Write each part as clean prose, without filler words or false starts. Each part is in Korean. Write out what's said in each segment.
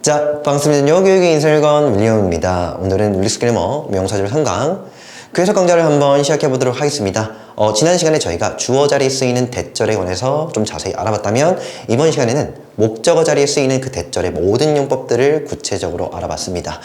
자, 반갑습니다. 교육의 인설건 윌리엄입니다. 오늘은 윌리스그래머 명사절 3강 그 해석 강좌를 한번 시작해 보도록 하겠습니다. 지난 시간에 저희가 주어 자리에 쓰이는 대절에 관해서 좀 자세히 알아봤다면 이번 시간에는 목적어 자리에 쓰이는 그 대절의 모든 용법들을 구체적으로 알아봤습니다.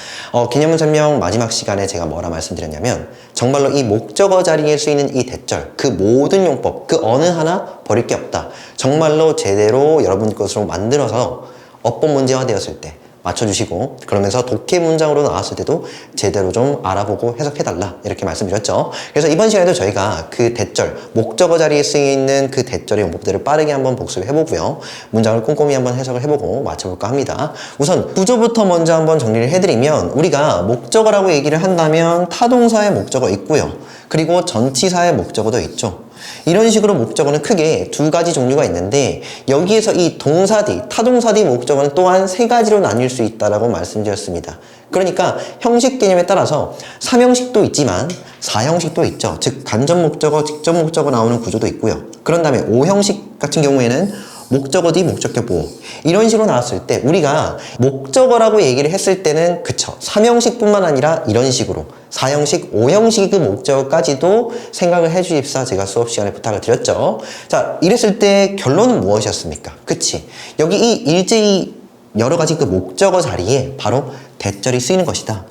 개념문 설명 마지막 시간에 제가 뭐라 말씀드렸냐면 정말로 이 목적어 자리에 쓰이는 이 대절 그 모든 용법 그 어느 하나 버릴 게 없다. 정말로 제대로 여러분 것으로 만들어서 어법 문제화 되었을 때 맞춰주시고 그러면서 독해 문장으로 나왔을 때도 제대로 좀 알아보고 해석해달라 이렇게 말씀드렸죠. 그래서 이번 시간에도 저희가 그 대절, 목적어 자리에 쓰여있는 그 대절의 용법들을 빠르게 한번 복습해보고요. 문장을 꼼꼼히 한번 해석을 해보고 맞춰볼까 합니다. 우선 구조부터 먼저 한번 정리를 해드리면 우리가 목적어라고 얘기를 한다면 타동사의 목적어 있고요. 그리고 전치사의 목적어도 있죠. 이런 식으로 목적어는 크게 두 가지 종류가 있는데 여기에서 이 동사디, 타동사디 목적어는 또한 세 가지로 나뉠 수 있다라고 말씀드렸습니다. 그러니까 형식 개념에 따라서 3형식도 있지만 4형식도 있죠. 즉 간접 목적어, 직접 목적어 나오는 구조도 있고요. 그런 다음에 5형식 같은 경우에는 목적어디, 목적격 보호 이런 식으로 나왔을 때 우리가 목적어라고 얘기를 했을 때는 그쵸 3형식뿐만 아니라 이런 식으로 4형식, 5형식 그 목적어까지도 생각을 해주십사 제가 수업 시간에 부탁을 드렸죠. 자, 이랬을 때 결론은 무엇이었습니까? 그치? 여기 이 일제히 여러 가지 그 목적어 자리에 바로 대절이 쓰이는 것이다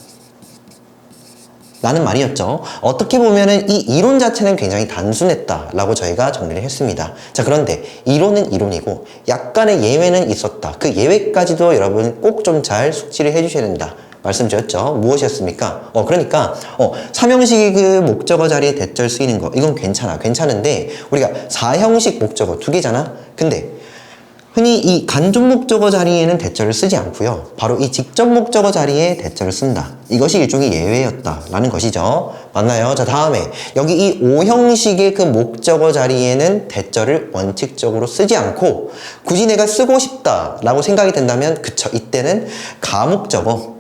라는 말이었죠. 어떻게 보면은 이 이론 자체는 굉장히 단순했다라고 저희가 정리를 했습니다. 자, 그런데 이론은 이론이고 약간의 예외는 있었다. 그 예외까지도 여러분 꼭 좀 잘 숙지를 해주셔야 된다. 말씀드렸죠. 무엇이었습니까? 그러니까 3형식의 그 목적어 자리에 대절 쓰이는 거 이건 괜찮은데 우리가 4형식 목적어 두 개잖아. 근데 흔히 이 간접 목적어 자리에는 대절을 쓰지 않고요. 바로 이 직접 목적어 자리에 대절을 쓴다. 이것이 일종의 예외였다라는 것이죠. 맞나요? 자, 다음에 여기 이 5형식의 그 목적어 자리에는 대절을 원칙적으로 쓰지 않고 굳이 내가 쓰고 싶다라고 생각이 된다면 그쵸. 이때는 가목적어,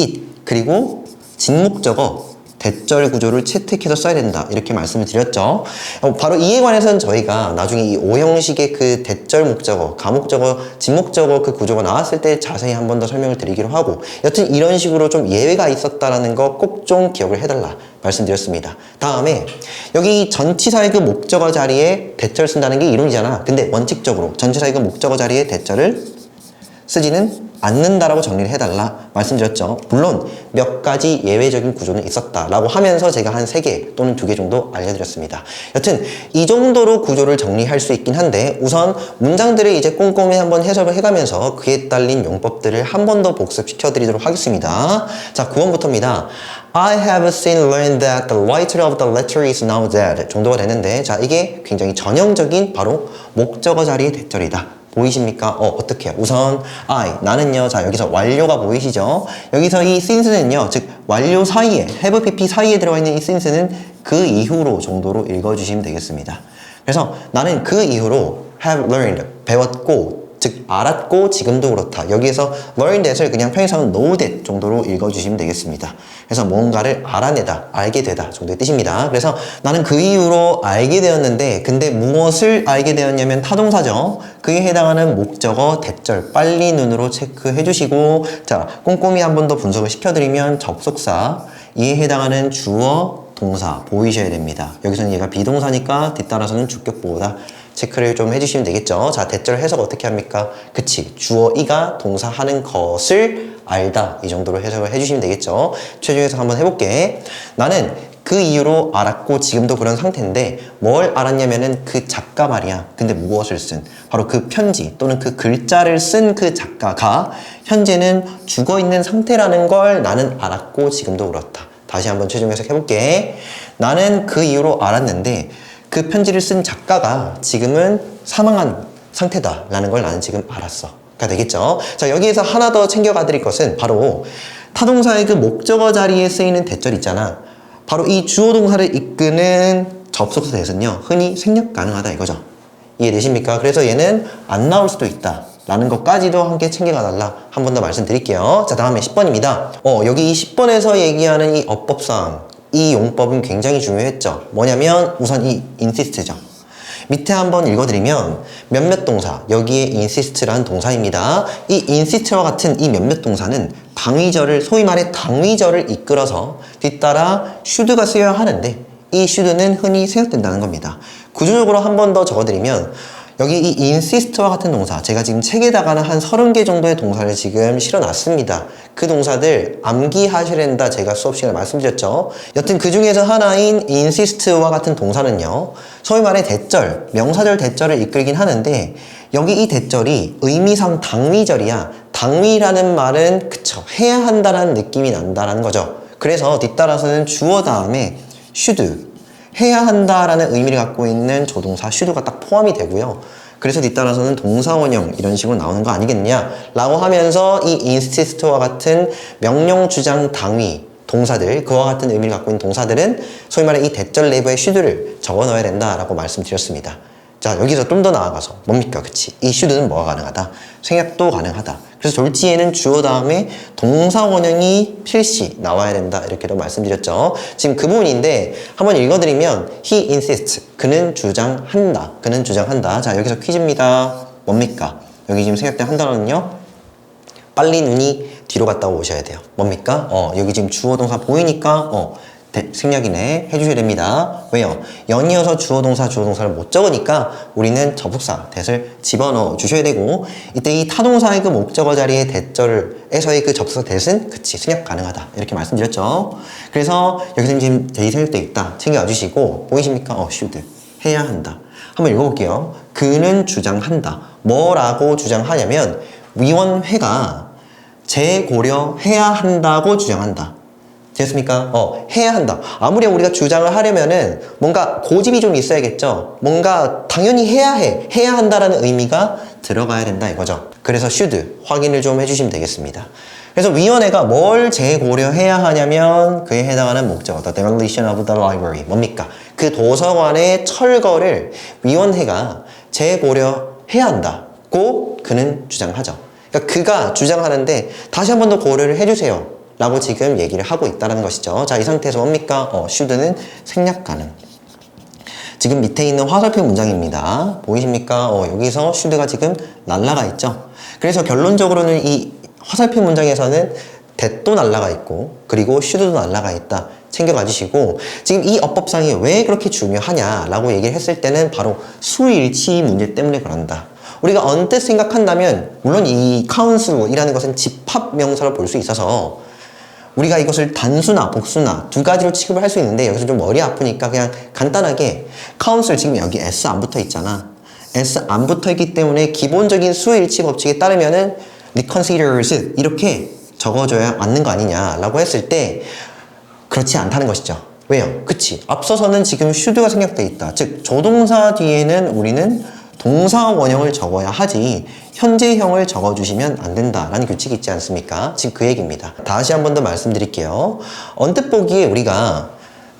it, 그리고 직목적어 대절 구조를 채택해서 써야 된다 이렇게 말씀을 드렸죠. 바로 이에 관해서는 저희가 나중에 이 5형식의 그 대절 목적어, 가목적어, 직목적어 그 구조가 나왔을 때 자세히 한 번 더 설명을 드리기로 하고 여튼 이런 식으로 좀 예외가 있었다라는 거 꼭 좀 기억을 해달라 말씀드렸습니다. 다음에 여기 전치사의 그 목적어 자리에 대절 쓴다는 게 이론이잖아. 근데 원칙적으로 전치사의 그 목적어 자리에 대절을 쓰지는 않는다라고 정리를 해달라 말씀드렸죠. 물론 몇 가지 예외적인 구조는 있었다라고 하면서 제가 한 3개 또는 2개 정도 알려드렸습니다. 여튼 이 정도로 구조를 정리할 수 있긴 한데 우선 문장들을 이제 꼼꼼히 한번 해석을 해가면서 그에 딸린 용법들을 한 번 더 복습시켜 드리도록 하겠습니다. 자, 9번부터입니다. I have seen learned that the writer of the letter is now dead 정도가 되는데 자, 이게 굉장히 전형적인 바로 목적어 자리의 대절이다. 보이십니까? 어떻게 해요? 우선 나는요. 자, 여기서 완료가 보이시죠? 여기서 이 since는요. 즉 완료 사이에 have pp 사이에 들어가 있는 이 since는 그 이후로 정도로 읽어주시면 되겠습니다. 그래서 나는 그 이후로 have learned 배웠고 즉 알았고 지금도 그렇다. 여기에서 learn that을 그냥 편의상은 know that 정도로 읽어주시면 되겠습니다. 그래서 뭔가를 알아내다, 알게 되다 정도의 뜻입니다. 그래서 나는 그 이후로 알게 되었는데 근데 무엇을 알게 되었냐면 타동사죠. 그에 해당하는 목적어, 대절 빨리 눈으로 체크해 주시고 자, 꼼꼼히 한 번 더 분석을 시켜드리면 접속사, 이에 해당하는 주어, 동사 보이셔야 됩니다. 여기서는 얘가 비동사니까 뒤따라서는 주격보호다. 체크를 좀 해주시면 되겠죠. 자, 대절 해석 어떻게 합니까? 그치. 주어 이가 동사 하는 것을 알다. 이 정도로 해석을 해주시면 되겠죠. 최종 해석 한번 해볼게. 나는 그 이후로 알았고 지금도 그런 상태인데 뭘 알았냐면은 그 작가 말이야. 근데 무엇을 쓴? 바로 그 편지 또는 그 글자를 쓴 그 작가가 현재는 죽어있는 상태라는 걸 나는 알았고 지금도 그렇다. 다시 한번 최종 해석 해볼게. 나는 그 이후로 알았는데 그 편지를 쓴 작가가 지금은 사망한 상태다라는 걸 나는 지금 알았어. 가 되겠죠. 자, 여기에서 하나 더 챙겨가 드릴 것은 바로 타동사의 그 목적어 자리에 쓰이는 대절 있잖아. 바로 이 주어 동사를 이끄는 접속사 대에서는요. 흔히 생략 가능하다 이거죠. 이해되십니까? 그래서 얘는 안 나올 수도 있다. 라는 것까지도 함께 챙겨가 달라 한 번 더 말씀드릴게요. 자, 다음에 10번입니다. 여기 이 10번에서 얘기하는 이 어법상 이 용법은 굉장히 중요했죠. 뭐냐면 우선 이 insist죠. 밑에 한번 읽어드리면 몇몇 동사, 여기에 insist라는 동사입니다. 이 insist와 같은 이 몇몇 동사는 당위절을, 소위 말해 당위절을 이끌어서 뒤따라 should가 쓰여야 하는데 이 should는 흔히 생략된다는 겁니다. 구조적으로 한 번 더 적어드리면 여기 이 insist와 같은 동사, 제가 지금 책에다가는 한 30개 정도의 동사를 지금 실어놨습니다. 그 동사들 암기하셔야 된다 제가 수업 시간에 말씀드렸죠. 여튼 그 중에서 하나인 insist와 같은 동사는요, 소위 말해 대절, 명사절 대절을 이끌긴 하는데 여기 이 대절이 의미상 당위절이야. 당위라는 말은 그쵸, 해야 한다라는 느낌이 난다라는 거죠. 그래서 뒤따라서는 주어 다음에 should, 해야 한다라는 의미를 갖고 있는 조동사 should가 딱 포함이 되고요. 그래서 뒤따라서는 동사원형 이런 식으로 나오는 거 아니겠냐 라고 하면서 이 insist와 같은 명령, 주장, 당위 동사들, 그와 같은 의미를 갖고 있는 동사들은 소위 말해 이 대절 내부에 should를 적어 넣어야 된다라고 말씀드렸습니다. 자, 여기서 좀 더 나아가서 뭡니까? 그치? 이 should는 뭐가 가능하다? 생략도 가능하다. 그래서 졸지에는 주어 다음에 동사 원형이 필시 나와야 된다. 이렇게도 말씀드렸죠. 지금 그 부분인데 한번 읽어드리면 he insists. 그는 주장한다. 그는 주장한다. 자, 여기서 퀴즈입니다. 뭡니까? 여기 지금 생략된 한 단어는요. 빨리 눈이 뒤로 갔다 오셔야 돼요. 뭡니까? 여기 지금 주어 동사 보이니까 생략이네 해주셔야 됩니다. 왜요? 연이어서 주어 동사를 못 적으니까 우리는 접속사 that을 집어넣어 주셔야 되고, 이때 이 타동사의 그 목적어 자리에 that절에서의 그 접속사 that은 그치 생략 가능하다 이렇게 말씀드렸죠. 그래서 여기서 지금 that이 생략되어 있다 챙겨와 주시고, 보이십니까? should 해야 한다. 한번 읽어볼게요. 그는 주장한다. 뭐라고 주장하냐면 위원회가 재고려해야 한다고 주장한다. 됐습니까? 해야 한다. 아무리 우리가 주장을 하려면은 뭔가 고집이 좀 있어야겠죠? 뭔가 당연히 해야 해. 해야 한다라는 의미가 들어가야 된다 이거죠. 그래서 should 확인을 좀 해주시면 되겠습니다. 그래서 위원회가 뭘 재고려해야 하냐면 그에 해당하는 목적어, the demolition of the library. 뭡니까? 그 도서관의 철거를 위원회가 재고려해야 한다고 그는 주장하죠. 그러니까 그가 주장하는데 다시 한 번 더 고려를 해주세요. 라고 지금 얘기를 하고 있다는 것이죠. 자, 이 상태에서 뭡니까? should는 생략 가능. 지금 밑에 있는 화살표 문장입니다. 보이십니까? 여기서 should가 지금 날라가 있죠. 그래서 결론적으로는 이 화살표 문장에서는 that도 날라가 있고 그리고 should도 날라가 있다. 챙겨가 주시고, 지금 이 어법상이 왜 그렇게 중요하냐라고 얘기를 했을 때는 바로 수일치 문제 때문에 그런다. 우리가 언뜻 생각한다면 물론 이 couns이라는 것은 집합 명사로 볼 수 있어서 우리가 이것을 단수나 복수나 두 가지로 취급을 할 수 있는데, 여기서 좀 머리 아프니까 그냥 간단하게 counsel, 지금 여기 S 안 붙어 있잖아. S 안 붙어 있기 때문에 기본적인 수일치 법칙에 따르면은 reconsiders 이렇게 적어줘야 맞는 거 아니냐라고 했을 때 그렇지 않다는 것이죠. 왜요? 그치, 앞서서는 지금 should가 생략돼 있다. 즉 조동사 뒤에는 우리는 동사 원형을 적어야 하지 현재형을 적어주시면 안 된다라는 규칙이 있지 않습니까? 지금 그 얘기입니다. 다시 한 번 더 말씀드릴게요. 언뜻 보기에 우리가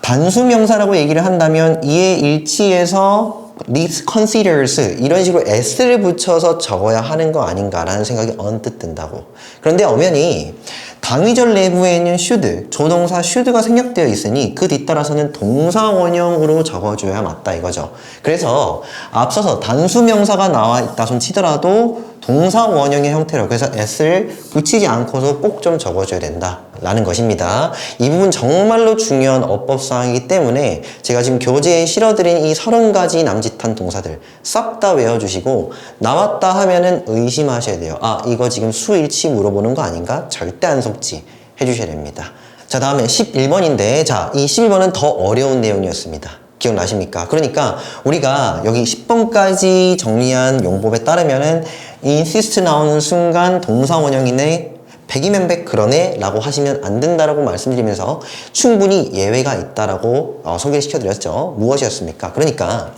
단수명사라고 얘기를 한다면 이에 일치해서 this considers 이런 식으로 s를 붙여서 적어야 하는 거 아닌가라는 생각이 언뜻 든다고. 그런데 엄연히 당위절 내부에 있는 should, 조동사 should가 생략되어 있으니 그 뒤따라서는 동사 원형으로 적어줘야 맞다 이거죠. 그래서 앞서서 단수명사가 나와 있다 손 치더라도 동사 원형의 형태로, 그래서 s를 붙이지 않고서 꼭 좀 적어줘야 된다 라는 것입니다. 이 부분 정말로 중요한 어법사항이기 때문에 제가 지금 교재에 실어드린 이 30가지 남짓한 동사들 싹 다 외워주시고 나왔다 하면은 의심하셔야 돼요. 아, 이거 지금 수일치 물어보는 거 아닌가? 절대 안 속지 해주셔야 됩니다. 자, 다음에 11번인데 자, 이 11번은 더 어려운 내용이었습니다. 기억나십니까? 그러니까 우리가 여기 10번까지 정리한 용법에 따르면은 insist 나오는 순간 동사 원형이네 100이면 100 그러네 라고 하시면 안 된다라고 말씀드리면서 충분히 예외가 있다라고 소개를 시켜드렸죠. 무엇이었습니까? 그러니까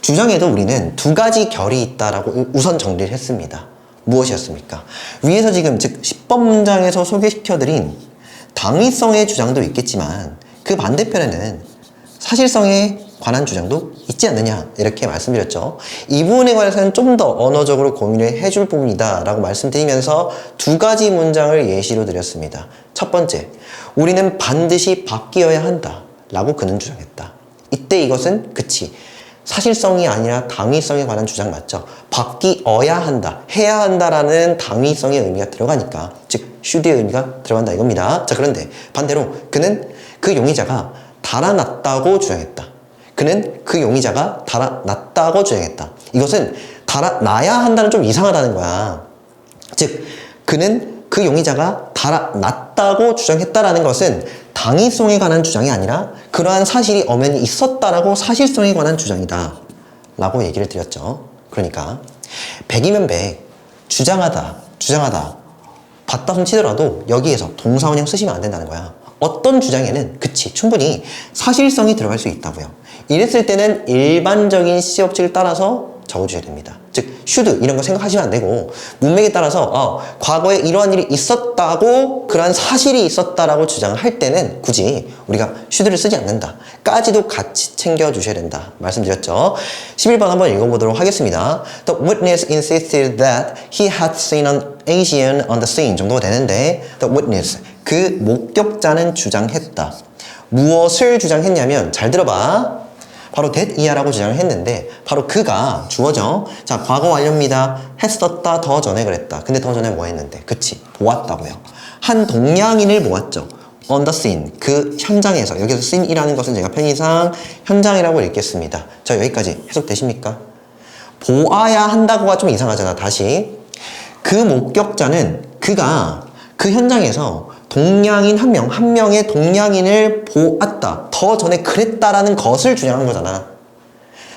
주장에도 우리는 두 가지 결이 있다라고 우선 정리를 했습니다. 무엇이었습니까? 위에서 지금 즉 10번 문장에서 소개시켜드린 당위성의 주장도 있겠지만 그 반대편에는 사실성에 관한 주장도 있지 않느냐 이렇게 말씀드렸죠. 이 부분에 관해서는 좀 더 언어적으로 고민을 해줄 부분이다 라고 말씀드리면서 두 가지 문장을 예시로 드렸습니다. 첫 번째, 우리는 반드시 바뀌어야 한다 라고 그는 주장했다. 이때 이것은 그치 사실성이 아니라 당위성에 관한 주장 맞죠? 바뀌어야 한다, 해야 한다라는 당위성의 의미가 들어가니까, 즉 should의 의미가 들어간다 이겁니다. 자, 그런데 반대로 그는 그 용의자가 달아났다고 주장했다. 그는 그 용의자가 달아났다고 주장했다. 이것은 달아나야 한다는 좀 이상하다는 거야. 즉 그는 그 용의자가 달아났다고 주장했다라는 것은 당위성에 관한 주장이 아니라 그러한 사실이 엄연히 있었다라고 사실성에 관한 주장이다 라고 얘기를 드렸죠. 그러니까 100이면 100, 주장하다 봤다 손 치더라도 여기에서 동사원형 쓰시면 안 된다는 거야. 어떤 주장에는 그치 충분히 사실성이 들어갈 수 있다고요. 이랬을 때는 일반적인 시제법칙을 따라서 적어주셔야 됩니다. 즉 should 이런 거 생각하시면 안 되고 문맥에 따라서 과거에 이러한 일이 있었다고 그러한 사실이 있었다라고 주장을 할 때는 굳이 우리가 should를 쓰지 않는다 까지도 같이 챙겨주셔야 된다 말씀드렸죠. 11번 한번 읽어보도록 하겠습니다. The witness insisted that he had seen an Asian on the scene 정도가 되는데 the witness 그 목격자는 주장했다. 무엇을 주장했냐면 잘 들어봐. 바로 that 이하라고 주장을 했는데 바로 그가 주어죠. 자, 과거 완료입니다. 했었다 더 전에 그랬다. 근데 더 전에 뭐 했는데? 그치, 보았다고요. 한 동양인을 보았죠. on the scene, 그 현장에서. 여기서 scene이라는 것은 제가 편의상 현장이라고 읽겠습니다. 자, 여기까지 해석되십니까? 보아야 한다고가 좀 이상하잖아. 다시 그 목격자는 그가 그 현장에서 동양인 한 명의 동양인을 보았다. 더 전에 그랬다라는 것을 주장한 거잖아.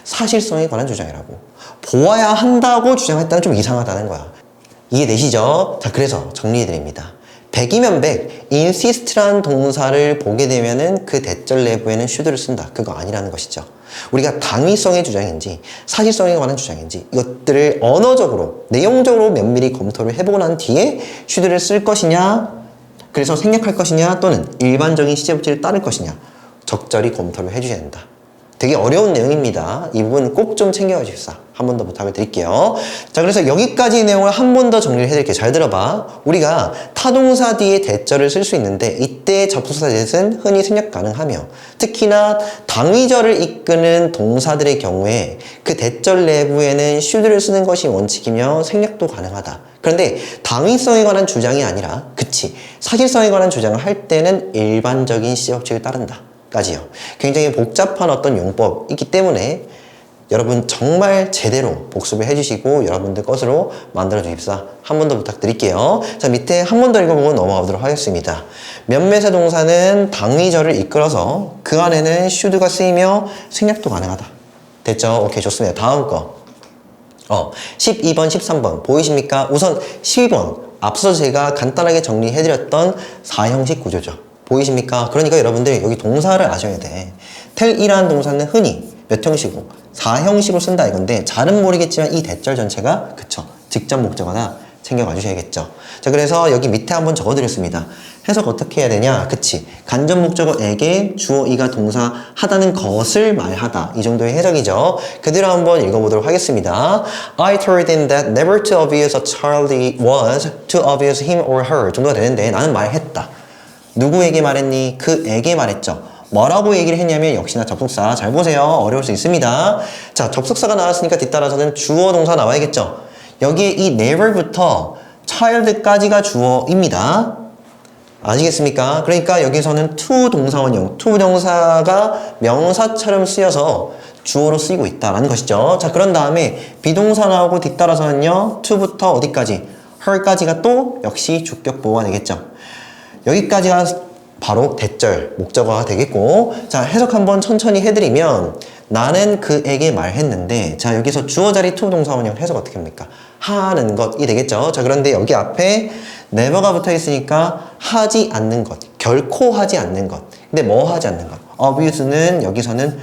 사실성에 관한 주장이라고. 보아야 한다고 주장했다는 좀 이상하다는 거야. 이해되시죠? 자, 그래서 정리해드립니다. 100이면 100, insist라는 동사를 보게 되면은 그 대절 내부에는 should를 쓴다. 그거 아니라는 것이죠. 우리가 당위성의 주장인지 사실성에 관한 주장인지 이것들을 언어적으로, 내용적으로 면밀히 검토를 해보고 난 뒤에 should를 쓸 것이냐, 그래서 생략할 것이냐 또는 일반적인 시제법칙을 따를 것이냐 적절히 검토를 해주셔야 된다. 되게 어려운 내용입니다. 이 부분 꼭 좀 챙겨가 주십사. 한 번 더 부탁을 드릴게요. 자, 그래서 여기까지 내용을 한 번 더 정리를 해드릴게요. 잘 들어봐. 우리가 타동사 뒤에 대절을 쓸 수 있는데 이때 접속사 대신 흔히 생략 가능하며 특히나 당위절을 이끄는 동사들의 경우에 그 대절 내부에는 should를 쓰는 것이 원칙이며 생략도 가능하다. 그런데 당위성에 관한 주장이 아니라 그치 사실성에 관한 주장을 할 때는 일반적인 시제법칙을 따른다 까지요. 굉장히 복잡한 어떤 용법이기 때문에 여러분 정말 제대로 복습을 해주시고 여러분들 것으로 만들어 주십사. 한 번 더 부탁드릴게요. 자, 밑에 한 번 더 읽어보고 넘어가도록 하겠습니다. 몇몇의 동사는 당위절을 이끌어서 그 안에는 should가 쓰이며 생략도 가능하다. 됐죠? 오케이, 좋습니다. 다음 거 12번, 13번 보이십니까? 우선 12번 앞서 제가 간단하게 정리해드렸던 4형식 구조죠. 보이십니까? 그러니까 여러분들 여기 동사를 아셔야 돼. tell이라는 동사는 흔히 몇 형식으로? 4형식으로 쓴다 이건데 잘은 모르겠지만 이 대절 전체가 그쵸 직접 목적어나 챙겨가 주셔야겠죠. 자, 그래서 여기 밑에 한번 적어드렸습니다. 해석 어떻게 해야 되냐? 그치 간접 목적어에게 주어 이가 동사 하다는 것을 말하다 이 정도의 해석이죠. 그대로 한번 읽어보도록 하겠습니다. I told him that never to obvious a child was to obvious him or her 정도가 되는데 나는 말했다. 누구에게 말했니? 그에게 말했죠. 뭐라고 얘기를 했냐면 역시나 접속사. 잘 보세요. 어려울 수 있습니다. 자, 접속사가 나왔으니까 뒤따라서는 주어 동사 나와야겠죠. 여기에 이 never부터 child까지가 주어입니다. 아시겠습니까? 그러니까 여기서는 to 동사원형, to 동사가 명사처럼 쓰여서 주어로 쓰이고 있다라는 것이죠. 자, 그런 다음에 비동사 나오고 뒤따라서는요 to부터 어디까지? her까지가 또 역시 주격 보호가 되겠죠. 여기까지가 바로 대절 목적어가 되겠고, 자, 해석 한번 천천히 해드리면 나는 그에게 말했는데, 자, 여기서 주어 자리 to 동사원형 해석 어떻게 합니까? 하는 것이 되겠죠. 자, 그런데 여기 앞에 never가 붙어 있으니까 하지 않는 것, 결코 하지 않는 것. 근데 뭐 하지 않는 것? abuse는 여기서는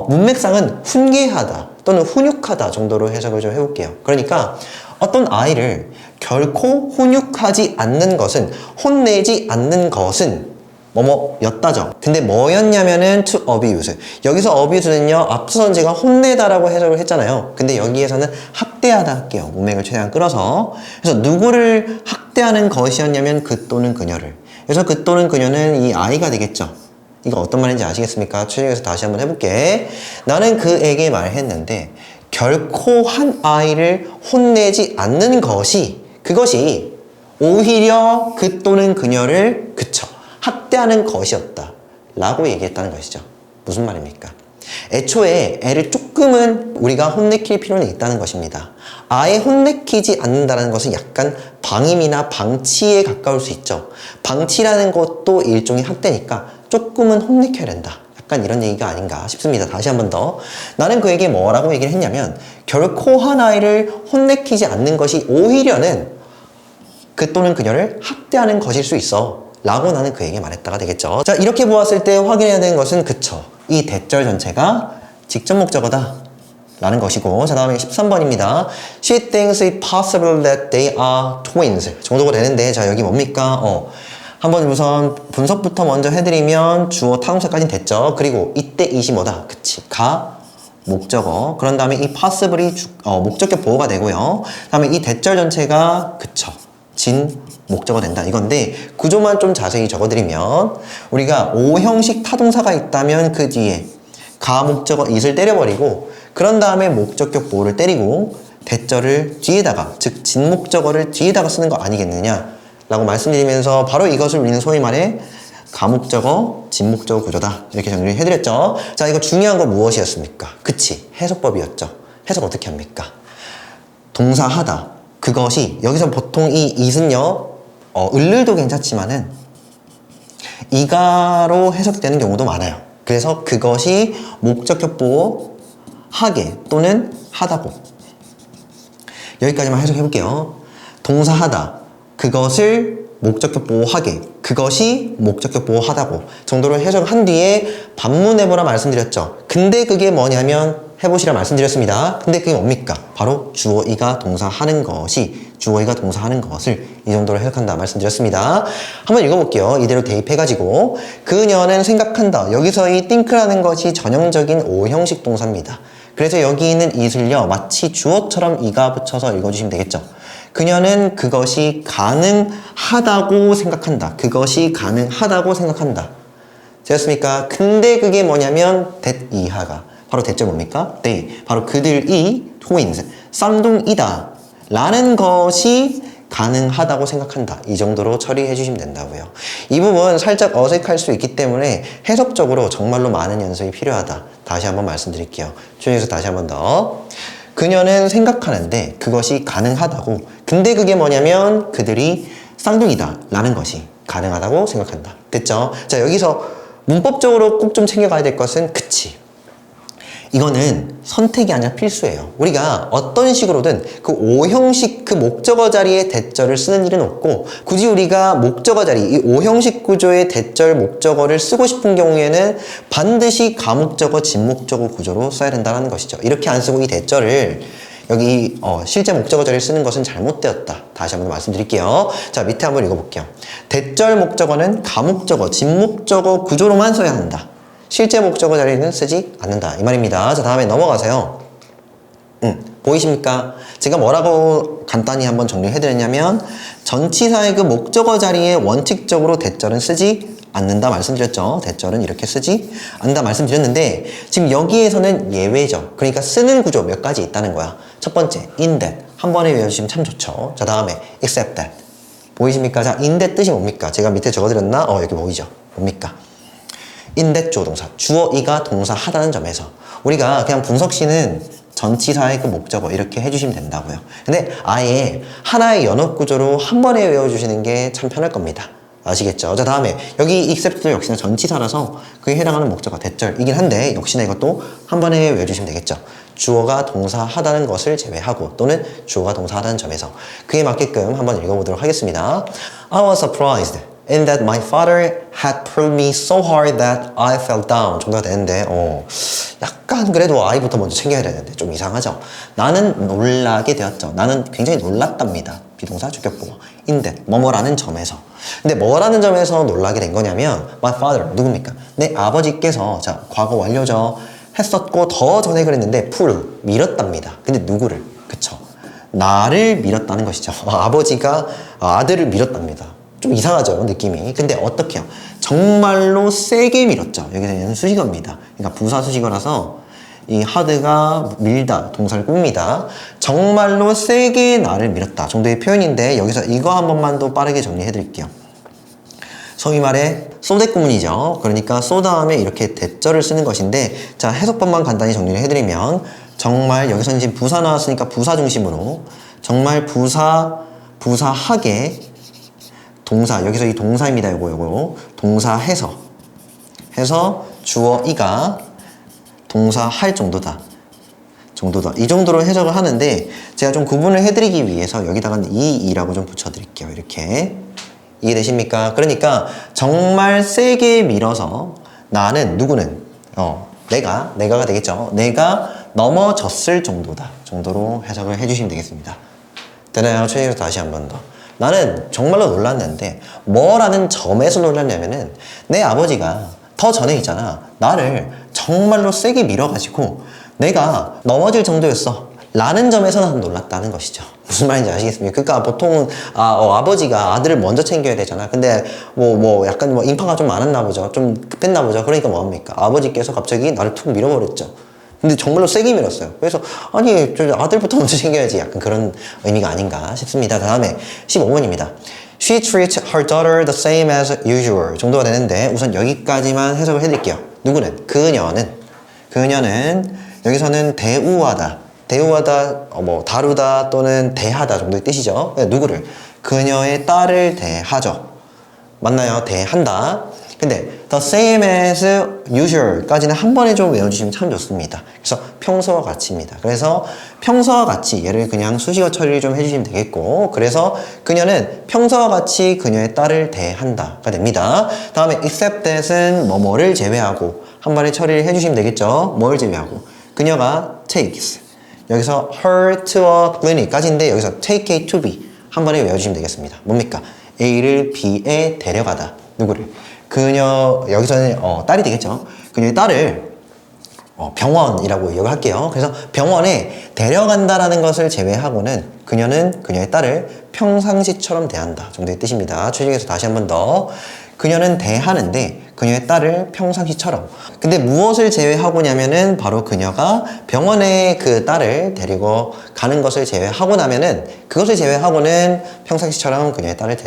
문맥상은 훈계하다 또는 훈육하다 정도로 해석을 좀 해볼게요. 그러니까 어떤 아이를 결코 훈육하지 않는 것은, 혼내지 않는 것은 뭐뭐였다죠. 근데 뭐였냐면은 to abuse. 여기서 abuse는요 앞서선 제가 혼내다라고 해석을 했잖아요. 근데 여기에서는 학대하다 할게요. 문맥을 최대한 끌어서. 그래서 누구를 학대하는 것이었냐면 그 또는 그녀를. 그래서 그 또는 그녀는 이 아이가 되겠죠. 이거 어떤 말인지 아시겠습니까? 최종에서 다시 한번 해볼게. 나는 그에게 말했는데 결코 한 아이를 혼내지 않는 것이 그것이 오히려 그 또는 그녀를 학대하는 것이었다 라고 얘기했다는 것이죠. 무슨 말입니까? 애초에 애를 조금은 우리가 혼내킬 필요는 있다는 것입니다. 아예 혼내키지 않는다는 것은 약간 방임이나 방치에 가까울 수 있죠. 방치라는 것도 일종의 학대니까 조금은 혼내켜야 된다. 약간 이런 얘기가 아닌가 싶습니다. 다시 한 번 더. 나는 그에게 뭐라고 얘기를 했냐면 결코 한 아이를 혼내키지 않는 것이 오히려는 그 또는 그녀를 학대하는 것일 수 있어 라고 나는 그에게 말했다가 되겠죠. 자, 이렇게 보았을 때 확인해야 되는 것은 이 대절 전체가 직접 목적어다 라는 것이고, 자 다음에 13번입니다. She thinks it possible that they are twins 정도가 되는데, 자 여기 뭡니까? 한번 우선 분석부터 먼저 해드리면 주어 타동사까지는 됐죠. 그리고 이때 it이 뭐다? 가 목적어. 그런 다음에 이 possible이 목적격 보호가 되고요. 다음에 이 대절 전체가 진 목적어 된다 이건데, 구조만 좀 자세히 적어드리면 우리가 O형식 타동사가 있다면 그 뒤에 가 목적어 it을 때려버리고, 그런 다음에 목적격 보호를 때리고 대절을 뒤에다가, 즉 진목적어를 뒤에다가 쓰는 거 아니겠느냐 라고 말씀드리면서, 바로 이것을 우리는 소위 말해 가목적어, 진목적어 구조다 이렇게 정리를 해드렸죠. 자, 이거 중요한 거 무엇이었습니까? 해석법이었죠. 해석 어떻게 합니까? 동사 하다, 그것이, 여기서 보통 이 it은요 을을도 괜찮지만은 이가로 해석되는 경우도 많아요. 그래서 그것이 목적격 보호 하게 또는 하다고, 여기까지만 해석해 볼게요. 동사 하다, 그것을 목적격 보호하게, 그것이 목적격 보호하다고 정도로 해석한 뒤에 반문해보라 말씀드렸죠. 근데 그게 뭐냐면 해보시라 말씀드렸습니다. 근데 그게 뭡니까? 바로 주어 이가 동사 하는 것이, 주어 이가 동사 하는 것을 이 정도로 해석한다 말씀드렸습니다. 한번 읽어볼게요. 이대로 대입해가지고, 그녀는 생각한다. 여기서 이 think라는 것이 전형적인 O형식 동사입니다. 그래서 여기 있는 it을요 마치 주어처럼 이가 붙여서 읽어주시면 되겠죠. 그녀는 그것이 가능하다고 생각한다. 그것이 가능하다고 생각한다. 되었습니까? 근데 그게 뭐냐면 that 이하가 바로 대절 뭡니까? they, 바로 그들이 twins, 쌍둥이다 라는 것이 가능하다고 생각한다. 이 정도로 처리해 주시면 된다고요. 이 부분 살짝 어색할 수 있기 때문에 해석적으로 정말로 많은 연습이 필요하다. 다시 한번 말씀드릴게요. 조용해서 다시 한번 더. 그녀는 생각하는데 그것이 가능하다고, 근데 그게 뭐냐면 그들이 쌍둥이다 라는 것이 가능하다고 생각한다. 됐죠? 자, 여기서 문법적으로 꼭 좀 챙겨가야 될 것은 이거는 선택이 아니라 필수예요. 우리가 어떤 식으로든 그 O형식 그 목적어 자리에 대절을 쓰는 일은 없고, 굳이 우리가 목적어 자리, 이 O형식 구조의 대절 목적어를 쓰고 싶은 경우에는 반드시 가목적어, 진목적어 구조로 써야 된다는 것이죠. 이렇게 안 쓰고 이 대절을 여기 실제 목적어 자리를 쓰는 것은 잘못되었다. 다시 한번 말씀드릴게요. 자, 밑에 한번 읽어볼게요. 대절 목적어는 가목적어, 진목적어 구조로만 써야 한다. 실제 목적어 자리는 쓰지 않는다 이 말입니다. 자, 다음에 넘어가세요. 보이십니까? 제가 뭐라고 간단히 한번 정리를 해드렸냐면, 전치사의 그 목적어 자리에 원칙적으로 대절은 쓰지 않는다 말씀드렸죠. 대절은 이렇게 쓰지 않는다 말씀드렸는데, 지금 여기에서는 예외죠. 그러니까 쓰는 구조 몇 가지 있다는 거야. 첫 번째, in that 한 번에 외워주시면 참 좋죠. 자, 다음에 except that 보이십니까? 자, in that 뜻이 뭡니까? 제가 밑에 적어드렸나? 여기 보이죠? 뭡니까? in that 주어동사, 주어 이가 동사 하다는 점에서 우리가 그냥 분석시는 전치사의 그 목적어 이렇게 해주시면 된다고요. 근데 아예 하나의 연업 구조로 한 번에 외워주시는 게 참 편할 겁니다. 아시겠죠? 자, 다음에 여기 except도 역시나 전치사라서 그에 해당하는 목적어 대절이긴 한데, 역시나 이것도 한 번에 외워주시면 되겠죠. 주어가 동사 하다는 것을 제외하고 또는 주어가 동사 하다는 점에서 그에 맞게끔 한번 읽어보도록 하겠습니다. I was surprised in that my father had pulled me so hard that I fell down 정도가 되는데, 약간 그래도 I부터 먼저 챙겨야 되는데 좀 이상하죠. 나는 놀라게 되었죠. 나는 굉장히 놀랐답니다. 비동사 주격보고 in that 뭐뭐라는 점에서. 근데 뭐라는 점에서 놀라게 된 거냐면 my father 누굽니까? 내 아버지께서, 자 과거 완료죠. 했었고 더 전에 그랬는데 pull 밀었답니다. 근데 누구를? 그쵸? 나를 밀었다는 것이죠. 아버지가 아들을 밀었답니다. 좀 이상하죠, 느낌이. 근데 어떻게요? 정말로 세게 밀었죠. 여기서는 수식어입니다. 그러니까 부사 수식어라서 이 hard가 밀다, 동사를 꿉니다. 정말로 세게 나를 밀었다 정도의 표현인데, 여기서 이거 한 번만 더 빠르게 정리해 드릴게요. 소위 말해 쏘대 구문이죠. 그러니까 쏘 다음에 이렇게 대절을 쓰는 것인데, 자, 해석법만 간단히 정리를 해드리면, 정말 여기서는 지금 부사 나왔으니까 부사 중심으로 정말 부사하게 동사, 여기서 이 동사입니다. 요거 동사 해서 주어 이가 동사 할 정도다 이 정도로 해석을 하는데, 제가 좀 구분을 해드리기 위해서 여기다가는 이라고 좀 붙여드릴게요. 이렇게 이해되십니까? 그러니까 정말 세게 밀어서 나는, 누구는 내가가 되겠죠. 내가 넘어졌을 정도다 정도로 해석을 해주시면 되겠습니다. 되나요? 최대로 다시 한 번 더. 나는 정말로 놀랐는데, 뭐라는 점에서 놀랐냐면은, 내 아버지가 더 전에 있잖아, 나를 정말로 세게 밀어가지고 내가 넘어질 정도였어 라는 점에서 난 놀랐다는 것이죠. 무슨 말인지 아시겠습니까? 그러니까 보통은 아버지가 아들을 먼저 챙겨야 되잖아. 근데 약간 인파가 좀 많았나 보죠. 좀 급했나 보죠. 그러니까 뭐합니까? 아버지께서 갑자기 나를 툭 밀어버렸죠. 근데 정말로 세게 밀었어요. 그래서 아니, 저 아들부터 먼저 챙겨야지, 약간 그런 의미가 아닌가 싶습니다. 다음에 15번입니다. She treats her daughter the same as usual 정도가 되는데, 우선 여기까지만 해석을 해드릴게요. 누구는? 그녀는 여기서는 대우하다, 다루다 또는 대하다 정도의 뜻이죠. 누구를? 그녀의 딸을 대하죠. 맞나요? 대한다. 근데 the same as usual 까지는 한 번에 좀 외워주시면 참 좋습니다. 그래서 평소와 같이입니다. 그래서 평소와 같이, 얘를 그냥 수식어 처리를 좀 해주시면 되겠고, 그래서 그녀는 평소와 같이 그녀의 딸을 대한다가 됩니다. 다음에 except that은 뭐뭐를 제외하고 한 번에 처리를 해주시면 되겠죠. 뭘 제외하고? 그녀가 takes, 여기서 her to a clinic 까지인데, 여기서 take A to B 한 번에 외워주시면 되겠습니다. 뭡니까? A를 B에 데려가다. 누구를? 그녀, 여기서는 딸이 되겠죠. 그녀의 딸을 병원이라고 얘기를 할게요. 그래서 병원에 데려간다라는 것을 제외하고는 그녀는 그녀의 딸을 평상시처럼 대한다 정도의 뜻입니다. 최종에서 다시 한 번 더. 그녀는 대하는데 그녀의 딸을 평상시처럼. 근데 무엇을 제외하고냐면은 바로 그녀가 병원에 그 딸을 데리고 가는 것을 제외하고 나면은, 그것을 제외하고는 평상시처럼 그녀의 딸을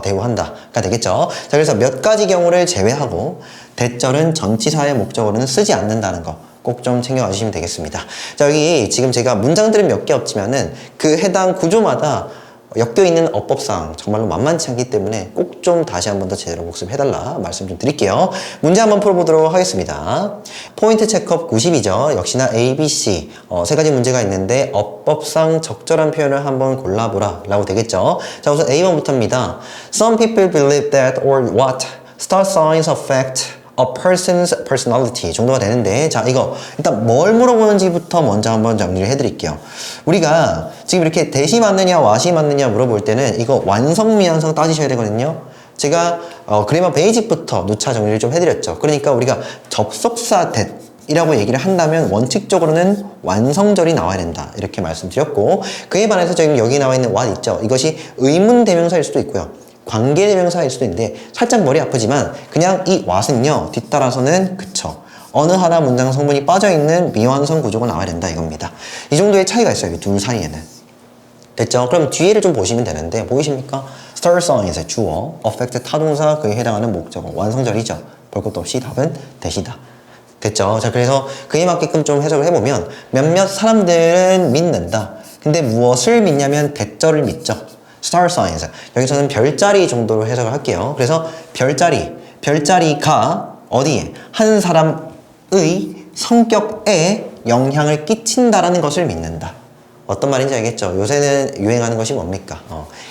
대우한다가 되겠죠. 자, 그래서 몇 가지 경우를 제외하고 대절은 전치사의 목적으로는 쓰지 않는다는 거 꼭 좀 챙겨가 주시면 되겠습니다. 자, 여기 지금 제가 문장들은 몇 개 없지만은 그 해당 구조마다 엮여있는 어법상 정말로 만만치 않기 때문에 꼭 좀 다시 한 번 더 제대로 복습해달라 말씀 좀 드릴게요. 문제 한번 풀어보도록 하겠습니다. 포인트 체크업 90이죠. 역시나 A, B, C 세 가지 문제가 있는데, 어법상 적절한 표현을 한번 골라보라 라고 되겠죠. 자, 우선 A번부터입니다. Some people believe that or what star signs affect a person's personality 정도가 되는데, 자, 이거 일단 뭘 물어보는지부터 먼저 한번 정리를 해드릴게요. 우리가 지금 이렇게 대시 맞느냐 what이 맞느냐 물어볼 때는 이거 완성 미완성 따지셔야 되거든요. 제가 그래머 베이직부터 누차 정리를 좀 해드렸죠. 그러니까 우리가 접속사 that이라고 얘기를 한다면 원칙적으로는 완성절이 나와야 된다 이렇게 말씀드렸고, 그에 반해서 지금 여기 나와 있는 what 있죠. 이것이 의문 대명사일 수도 있고요, 관계대명사일 수도 있는데, 살짝 머리 아프지만 그냥 이 what은요 뒤따라서는 그쵸, 어느 하나 문장 성분이 빠져있는 미완성 구조가 나와야 된다 이겁니다. 이 정도의 차이가 있어요, 이 둘 사이에는. 됐죠? 그럼 뒤에를 좀 보시면 되는데, 보이십니까? star sign의 주어, affect 타동사, 그에 해당하는 목적어, 완성절이죠. 볼 것도 없이 답은 that이다. 됐죠? 자, 그래서 그에 맞게끔 좀 해석을 해보면, 몇몇 사람들은 믿는다. 근데 무엇을 믿냐면 that절을 믿죠. star signs. 여기서는 별자리 정도로 해석을 할게요. 그래서 별자리가 어디에? 한 사람의 성격에 영향을 끼친다라는 것을 믿는다. 어떤 말인지 알겠죠? 요새는 유행하는 것이 뭡니까?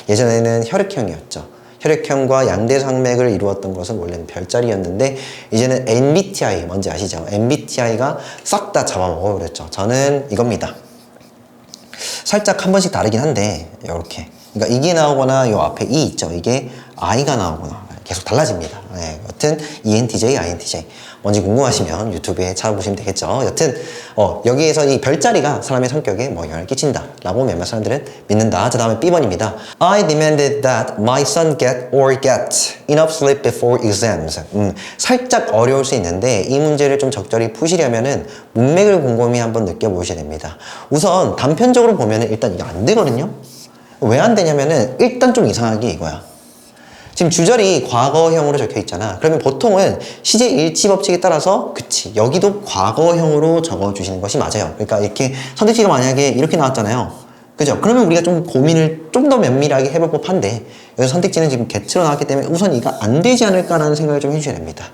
예전에는 혈액형이었죠. 혈액형과 양대산맥을 이루었던 것은 원래는 별자리였는데, 이제는 MBTI 뭔지 아시죠? MBTI가 싹 다 잡아먹어버렸죠. 저는 이겁니다. 살짝 한 번씩 다르긴 한데, 이렇게. 그러니까 이게 나오거나 요 앞에 E 있죠. 이게 I가 나오거나 계속 달라집니다. 네, 여튼 ENTJ, INTJ. 뭔지 궁금하시면 유튜브에 찾아보시면 되겠죠. 여튼 여기에서 이 별자리가 사람의 성격에 뭐 영향을 끼친다 라고 몇몇 사람들은 믿는다. 자, 다음에 B번입니다. I demanded that my son get enough sleep before exams. 살짝 어려울 수 있는데 이 문제를 좀 적절히 푸시려면은 문맥을 곰곰이 한번 느껴보셔야 됩니다. 우선 단편적으로 보면은 일단 이게 안 되거든요. 왜 안 되냐면은 일단 좀 이상하게 이거야. 지금 주절이 과거형으로 적혀 있잖아. 그러면 보통은 시제 일치 법칙에 따라서 그치 여기도 과거형으로 적어주시는 것이 맞아요. 그러니까 이렇게 선택지가 만약에 이렇게 나왔잖아요. 그죠? 그러면 우리가 좀 고민을 좀 더 면밀하게 해볼 법한데 여기서 선택지는 지금 get로 나왔기 때문에 우선 이거 안 되지 않을까라는 생각을 좀 해주셔야 됩니다.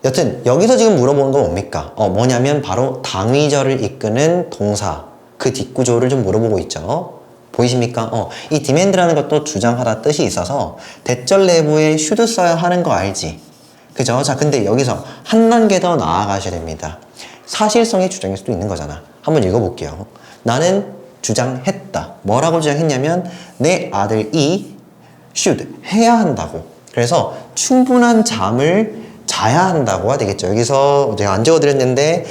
여튼 여기서 지금 물어보는 건 뭡니까? 뭐냐면 바로 당위절을 이끄는 동사 그 뒷구조를 좀 물어보고 있죠. 보이십니까? 이 demand라는 것도 주장하다 뜻이 있어서 대절 내부에 should 써야 하는 거 알지? 그죠? 자, 근데 여기서 한 단계 더 나아가셔야 됩니다. 사실성의 주장일 수도 있는 거잖아. 한번 읽어볼게요. 나는 주장했다. 뭐라고 주장했냐면 내 아들이 should 해야 한다고. 그래서 충분한 잠을 자야 한다고가 되겠죠. 여기서 제가 안 적어드렸는데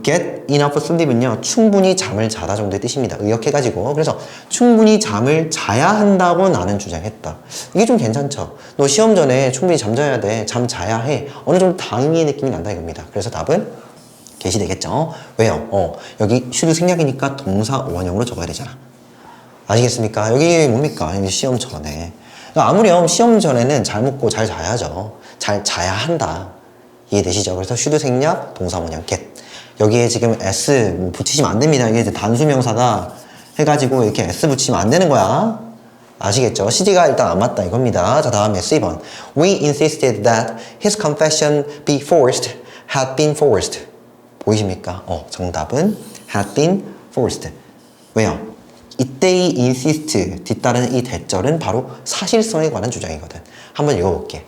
get enough sleep은요 충분히 잠을 자다 정도의 뜻입니다. 의역해가지고 그래서 충분히 잠을 자야 한다고 나는 주장했다. 이게 좀 괜찮죠. 너 시험 전에 충분히 잠자야 돼. 잠 자야 해. 어느 정도 당위의 느낌이 난다 이겁니다. 그래서 답은 get이 되겠죠. 왜요? 여기 should 생략이니까 동사 원형으로 적어야 되잖아. 아시겠습니까? 여기 뭡니까? 여기 시험 전에 아무렴 시험 전에는 잘 먹고 잘 자야죠. 잘 자야 한다. 이해되시죠? 그래서 should 생략 동사 원형 get. 여기에 지금 s 뭐 붙이시면 안 됩니다. 이게 이제 단수명사다 해가지고 이렇게 s 붙이면 안 되는 거야. 아시겠죠? CG가 일단 안 맞다 이겁니다. 자, 다음에 C번. We insisted that his confession be forced, had been forced. 보이십니까? 정답은 had been forced. 왜요? 이때의 insist 뒤따르는 이 대절은 바로 사실성에 관한 주장이거든. 한번 읽어볼게.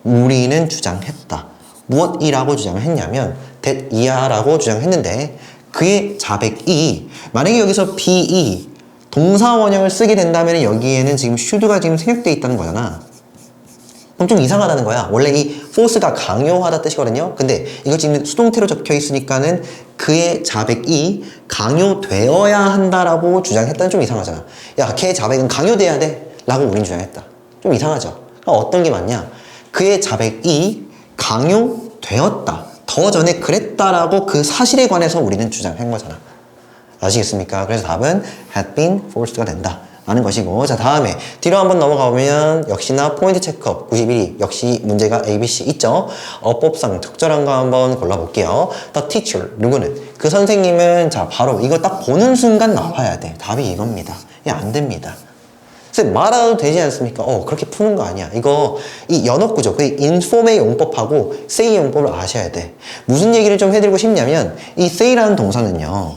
우리는 주장했다. 무엇이라고 주장을 했냐면 that 이하라고 주장했는데 그의 자백이 만약에 여기서 be 동사 원형을 쓰게 된다면 여기에는 지금 should가 지금 생략되어 있다는 거잖아. 그럼 좀 이상하다는 거야. 원래 이 force가 강요하다 뜻이거든요. 근데 이거 지금 수동태로 적혀 있으니까는 그의 자백이 강요되어야 한다라고 주장했다는 좀 이상하잖아. 야, 걔의 자백은 강요돼야 돼 라고 우린 주장했다. 좀 이상하죠. 어떤 게 맞냐? 그의 자백이 강요되었다. 더 전에 그랬다라고 그 사실에 관해서 우리는 주장한 거잖아. 아시겠습니까? 그래서 답은 had been forced가 된다. 라는 것이고. 자, 다음에 뒤로 한번 넘어가 보면 역시나 포인트 체크업 91위 역시 문제가 ABC 있죠. 어법상 적절한 거 한번 골라볼게요. The teacher 누구는 그 선생님은 자 바로 이거 딱 보는 순간 나와야 돼. 답이 이겁니다. 이게 안 됩니다. 말아도 되지 않습니까? 그렇게 푸는 거 아니야. 이거, 이 연어 구조, 그 inform의 용법하고 say의 용법을 아셔야 돼. 무슨 얘기를 좀 해드리고 싶냐면, 이 say라는 동사는요,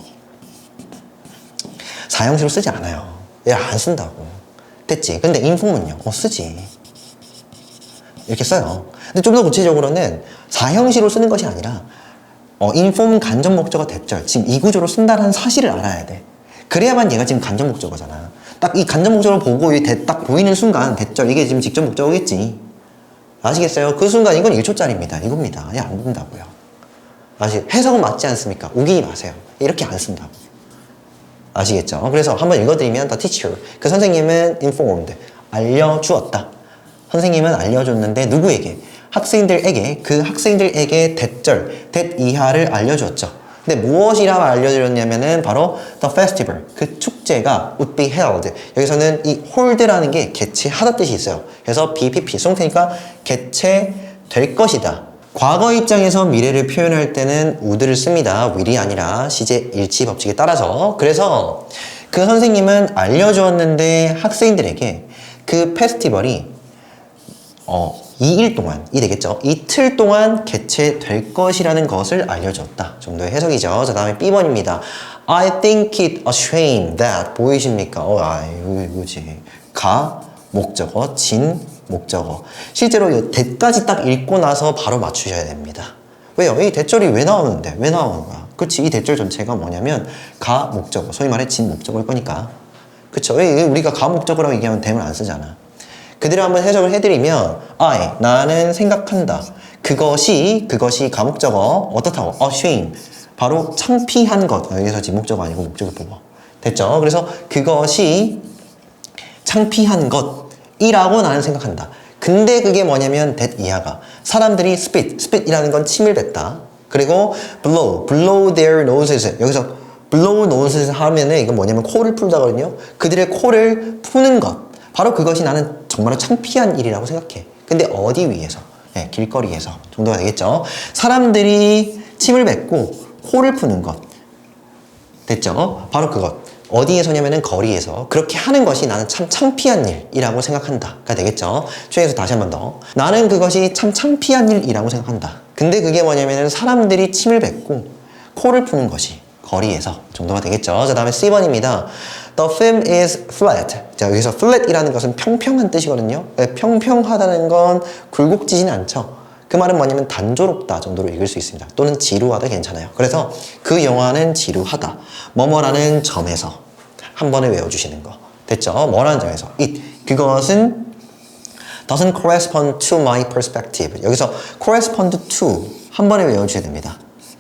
사형식으로 쓰지 않아요. 안 쓴다고. 됐지? 근데 inform은요, 쓰지. 이렇게 써요. 근데 좀 더 구체적으로는 사형식으로 쓰는 것이 아니라, inform 간접 목적어 대절. 지금 이 구조로 쓴다는 사실을 알아야 돼. 그래야만 얘가 지금 간접 목적어잖아. 딱 이 간접 목적어를 보고 딱 보이는 순간 대절 이게 지금 직접 목적어겠지. 아시겠어요? 그 순간 이건 1초짜리입니다. 이겁니다. 안 된다고요. 해석은 맞지 않습니까? 우기지 마세요. 이렇게 안 쓴다고. 아시겠죠? 그래서 한번 읽어드리면 the teacher 그 선생님은 informed 알려주었다. 선생님은 알려줬는데 누구에게? 학생들에게 그 학생들에게 대절 that 이하를 알려주었죠. 근데 무엇이라고 알려드렸냐면은 바로 the festival 그 축제가 would be held 여기서는 이 hold라는 게 개최하다 뜻이 있어요. 그래서 BPP 수동태니까 개최될 것이다. 과거 입장에서 미래를 표현할 때는 would를 씁니다. will이 아니라 시제 일치 법칙에 따라서. 그래서 그 선생님은 알려주었는데 학생들에게 그 페스티벌이 2일 동안이 되겠죠. 이틀 동안 개최될 것이라는 것을 알려줬다 정도의 해석이죠. 자, 다음에 B번입니다. I think it a shame that 보이십니까? 이거지. 가 목적어, 진 목적어. 실제로 이 대까지 딱 읽고 나서 바로 맞추셔야 됩니다. 왜요? 이 대절이 왜 나오는데? 왜 나오는 거야? 그치? 이 대절 전체가 뭐냐면 가 목적어, 소위 말해 진 목적어일 거니까. 그쵸? 우리가 가 목적어라고 얘기하면 대물 안 쓰잖아. 그대로 한번 해석을 해드리면 나는 생각한다. 그것이 가목적어 어떻다고? ashamed. 바로 창피한 것. 여기서 지금 목적어 아니고 목적어 보고. 됐죠? 그래서 그것이 창피한 것이라고 나는 생각한다. 근데 그게 뭐냐면 that 이하가 사람들이 spit이라는 건 침을 뱉다. 그리고 blow their noses. 여기서 blow noses 하면은 이건 뭐냐면 코를 풀다거든요. 그들의 코를 푸는 것. 바로 그것이 나는 정말로 창피한 일이라고 생각해. 근데 어디 위에서? 네, 길거리에서 정도가 되겠죠. 사람들이 침을 뱉고 코를 푸는 것. 됐죠? 바로 그것. 어디에서냐면은 거리에서 그렇게 하는 것이 나는 참 창피한 일이라고 생각한다가 되겠죠. 중에서 다시 한 번 더. 나는 그것이 참 창피한 일이라고 생각한다. 근데 그게 뭐냐면은 사람들이 침을 뱉고 코를 푸는 것이 거리에서 정도가 되겠죠. 자, 다음에 C번입니다. The film is flat. 자, 여기서 flat이라는 것은 평평한 뜻이거든요. 평평하다는 건 굴곡지진 않죠. 그 말은 뭐냐면 단조롭다 정도로 읽을 수 있습니다. 또는 지루하다 괜찮아요. 그래서 그 영화는 지루하다. 뭐뭐라는 점에서 한 번에 외워주시는 거. 됐죠? 뭐라는 점에서. 그것은 doesn't correspond to my perspective. 여기서 correspond to 한 번에 외워주셔야 됩니다.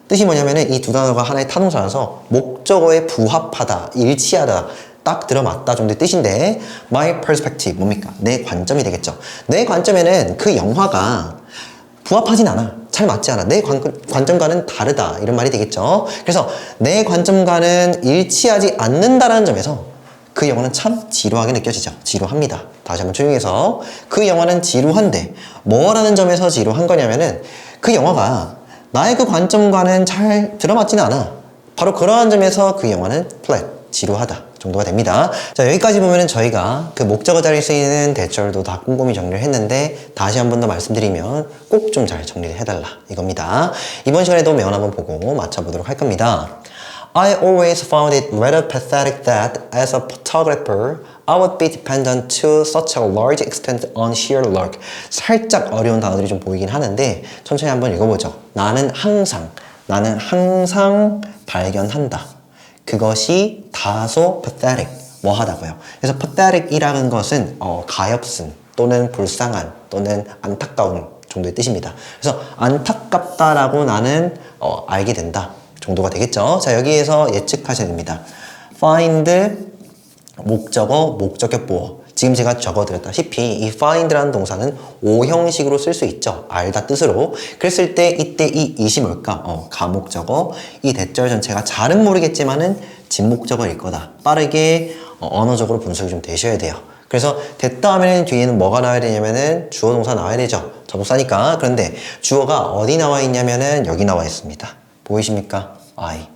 뜻이 뭐냐면은 이 두 단어가 하나의 타동사라서 목적어에 부합하다, 일치하다, 딱 들어맞다 정도의 뜻인데 my perspective 뭡니까? 내 관점이 되겠죠. 내 관점에는 그 영화가 부합하진 않아. 잘 맞지 않아. 내 관점과는 다르다. 이런 말이 되겠죠. 그래서 내 관점과는 일치하지 않는다라는 점에서 그 영화는 참 지루하게 느껴지죠. 지루합니다. 다시 한번 조용히 해서 그 영화는 지루한데 뭐라는 점에서 지루한 거냐면은 그 영화가 나의 그 관점과는 잘 들어맞지는 않아. 바로 그러한 점에서 그 영화는 flat, 지루하다 정도가 됩니다. 자, 여기까지 보면은 저희가 그 목적어 자리에 쓰이는 대절도 다 꼼꼼히 정리를 했는데 다시 한 번 더 말씀드리면 꼭 좀 잘 정리를 해달라 이겁니다. 이번 시간에도 매원 한번 보고 맞춰보도록 할 겁니다. I always found it rather pathetic that as a photographer I would be dependent to such a large extent on sheer luck. 살짝 어려운 단어들이 좀 보이긴 하는데 천천히 한번 읽어보죠. 나는 항상 발견한다. 그것이 다소 pathetic, 뭐하다고요. 그래서 pathetic이라는 것은 가엾은 또는 불쌍한 또는 안타까운 정도의 뜻입니다. 그래서 안타깝다라고 나는 알게 된다 정도가 되겠죠. 자, 여기에서 예측하셔야 됩니다. find 목적어, 목적격 보어. 지금 제가 적어드렸다시피 이 find라는 동사는 오형식으로 쓸 수 있죠. 알다 뜻으로. 그랬을 때 이때 이 it이 뭘까? 가목적어. 이 대절 전체가 잘은 모르겠지만은 진목적어일 거다. 빠르게 언어적으로 분석이 좀 되셔야 돼요. 그래서 됐다 하면 뒤에는 뭐가 나와야 되냐면은 주어 동사 나와야 되죠. 접속사니까. 그런데 주어가 어디 나와 있냐면은 여기 나와 있습니다. 보이십니까? I.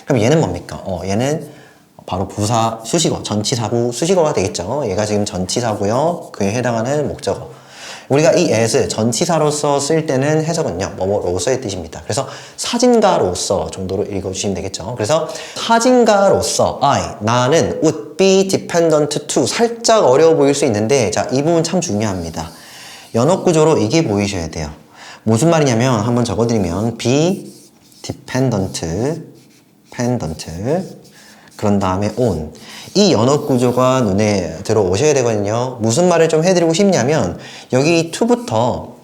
그럼 얘는 뭡니까? 얘는 바로 부사, 수식어, 전치사구, 수식어가 되겠죠. 얘가 지금 전치사고요. 그에 해당하는 목적어. 우리가 이 as 전치사로서 쓸 때는 해석은요. 뭐뭐로서의 뜻입니다. 그래서 사진가로서 정도로 읽어주시면 되겠죠. 그래서 사진가로서 나는 would be dependent to 살짝 어려워 보일 수 있는데 자, 이 부분 참 중요합니다. 연어 구조로 이게 보이셔야 돼요. 무슨 말이냐면 한번 적어드리면 be dependent 그런 다음에 on 이 연어 구조가 눈에 들어오셔야 되거든요. 무슨 말을 좀 해드리고 싶냐면 여기 to부터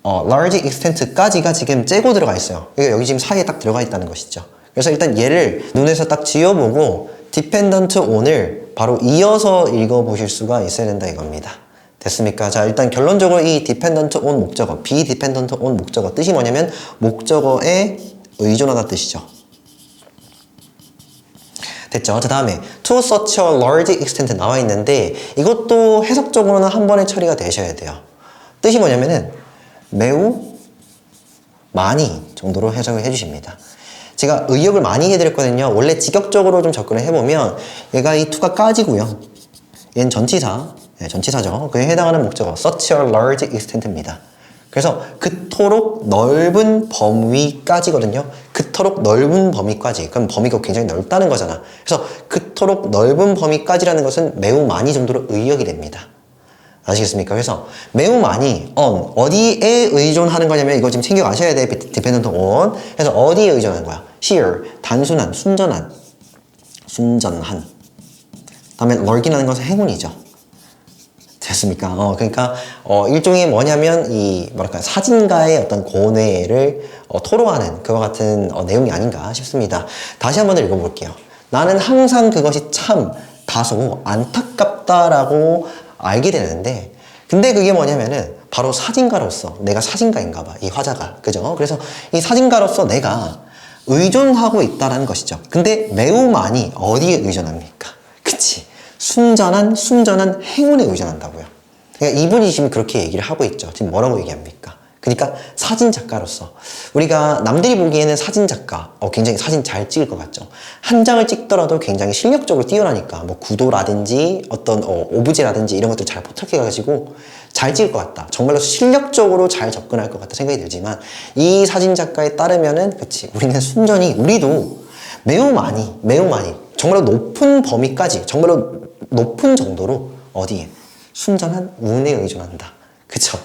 large extent까지가 지금 째고 들어가 있어요. 여기 지금 사이에 딱 들어가 있다는 것이죠. 그래서 일단 얘를 눈에서 딱 지어보고 dependent on을 바로 이어서 읽어보실 수가 있어야 된다 이겁니다. 됐습니까? 자, 일단 결론적으로 이 dependent on 목적어, be dependent on 목적어 뜻이 뭐냐면 목적어에 의존하다 뜻이죠. 됐죠? 그 다음에 to such a large extent 나와 있는데 이것도 해석적으로는 한 번에 처리가 되셔야 돼요. 뜻이 뭐냐면은 매우 많이 정도로 해석을 해주십니다. 제가 의역을 많이 해드렸거든요. 원래 직역적으로 좀 접근을 해보면 얘가 이 to가 까지고요. 얘는 전치사, 전치사죠. 그에 해당하는 목적어 such a large extent입니다. 그래서 그토록 넓은 범위까지거든요. 그토록 넓은 범위까지. 그럼 범위가 굉장히 넓다는 거잖아. 그래서 그토록 넓은 범위까지라는 것은 매우 많이 정도로 의역이 됩니다. 아시겠습니까? 그래서 매우 많이 어디에 의존하는 거냐면 이거 지금 챙겨가셔야 돼. dependent on. 그래서 어디에 의존하는 거야? sheer, 단순한, 순전한. 다음에 large라는 것은 행운이죠. 됐습니까? 그러니까 일종의 뭐냐면 이 뭐랄까 사진가의 어떤 고뇌를 토로하는 그와 같은 내용이 아닌가 싶습니다. 다시 한번 읽어볼게요. 나는 항상 그것이 참 다소 안타깝다라고 알게 되는데, 근데 그게 뭐냐면은 바로 사진가로서 내가 사진가인가 봐, 이 화자가. 그죠? 그래서 이 사진가로서 내가 의존하고 있다라는 것이죠. 근데 매우 많이 어디에 의존합니까? 그치? 순전한 행운에 의존한다고요. 그러니까 이분이 지금 그렇게 얘기를 하고 있죠. 지금 뭐라고 얘기합니까? 그러니까 사진 작가로서 우리가 남들이 보기에는 사진 작가 굉장히 사진 잘 찍을 것 같죠. 한 장을 찍더라도 굉장히 실력적으로 뛰어나니까 뭐 구도라든지 어떤 오브제라든지 이런 것들 잘 포착해가지고 잘 찍을 것 같다. 정말로 실력적으로 잘 접근할 것 같다 생각이 들지만, 이 사진 작가에 따르면은 그치, 우리는 순전히 우리도 매우 많이 정말로 높은 범위까지 정말로 높은 정도로 어디에 순전한 운에 의존한다. 그쵸?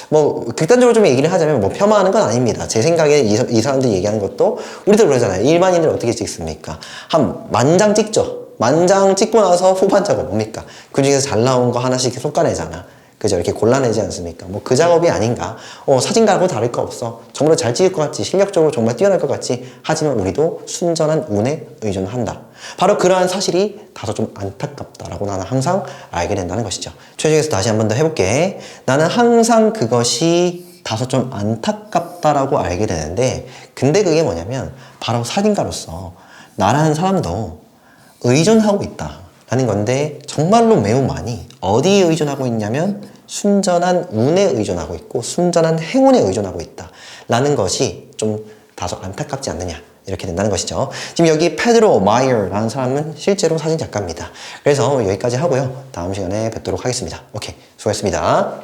뭐 극단적으로 좀 얘기를 하자면 뭐 폄하하는 건 아닙니다. 제 생각에 이 사람들이 얘기하는 것도 우리도 그러잖아요. 일반인들 어떻게 찍습니까? 한 10,000장 찍죠. 10,000장 찍고 나서 후반 작업 뭡니까? 그 중에서 잘 나온 거 하나씩 솎아내잖아. 그죠? 이렇게 골라내지 않습니까? 뭐 그 작업이 아닌가? 사진가하고 다를 거 없어. 정말로 잘 찍을 것 같지, 실력적으로 정말 뛰어날 것 같지. 하지만 우리도 순전한 운에 의존한다. 바로 그러한 사실이 다소 좀 안타깝다라고 나는 항상 알게 된다는 것이죠. 최종에서 다시 한 번 더 해볼게. 나는 항상 그것이 다소 좀 안타깝다라고 알게 되는데, 근데 그게 뭐냐면 바로 사진가로서 나라는 사람도 의존하고 있다라는 건데, 정말로 매우 많이 어디에 의존하고 있냐면 순전한 운에 의존하고 있고 순전한 행운에 의존하고 있다라는 것이 좀 다소 안타깝지 않느냐, 이렇게 된다는 것이죠. 지금 여기 페드로 마이어라는 사람은 실제로 사진 작가입니다. 그래서 여기까지 하고요. 다음 시간에 뵙도록 하겠습니다. 오케이, 수고했습니다.